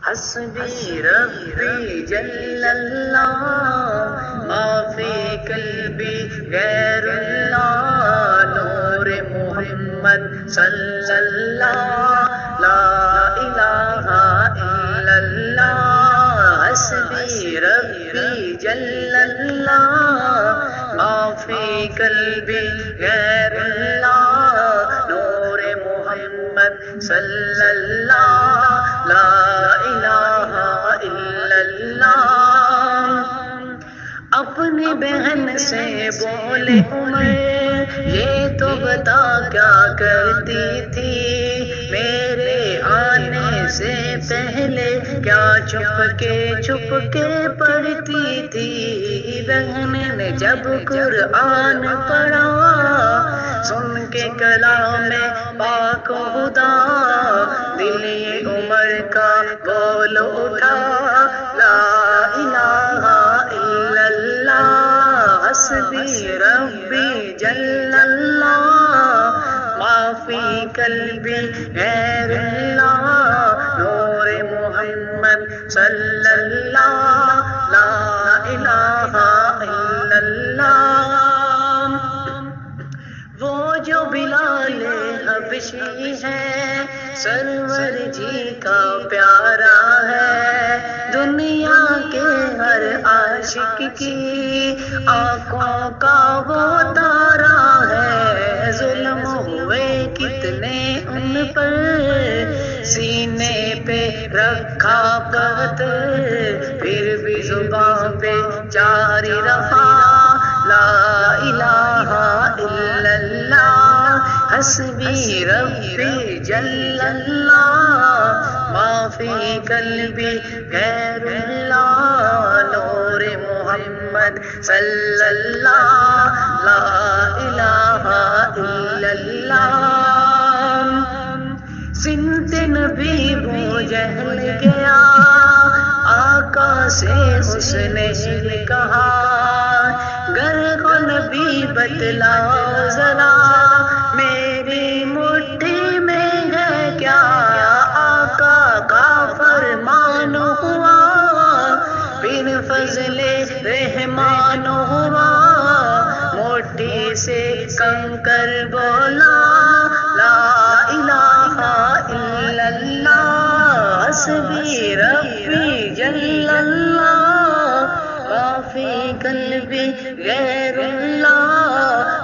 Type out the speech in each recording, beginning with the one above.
حسبی ربی جل اللہ ما فی قلبی غیر اللہ نور محمد صلی اللہ لا الہ الا اللہ حسبی ربی جل اللہ ما فی قلبی غیر اللہ نور محمد صلی اللہ لا الہ الا اللہ اپنی بہن سے بولے عمر یہ تو بتا کیا کرتی تھی میرے آنے سے پہلے کیا چھپ کے پڑھتی تھی بہن نے جب قرآن پڑھا سن کے کلام پاک خدا دل عمر کا بول اٹھا لا الہ الا اللہ حسبی ربی جل اللہ ما فی قلبی غیر اللہ نور محمد صلی اللہ لا الہ الا اللہ وہ جو بلال حبشی ہے سرور جی کا پیارا ہے دنیا کے ہر عاشق کی آنکھوں کا وہ تارا ہے ظلم ہوئے کتنے ان پر سینے پہ رکھا قحط پھر بھی زبان پہ جاری رہا لا الہ الا اللہ حسبی ربی جل اللہ ما فی قلبی غیر اللہ نور محمد صلی اللہ لا الہ الا اللہ سمت نبی بو جہل گیا آقا سے اس نے کہا گر کو نبی بتلاؤ ذرا میری مٹھی میں ہے کیا آقا کا فرمان ہوا بن فضل رحمان ہوا مٹھی سے کنکر بولا لا الہ الا اللہ حسبی ربی جل اللہ ما فی قلبی غیر اللہ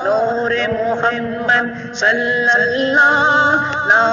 نور محمد صلی اللہ لا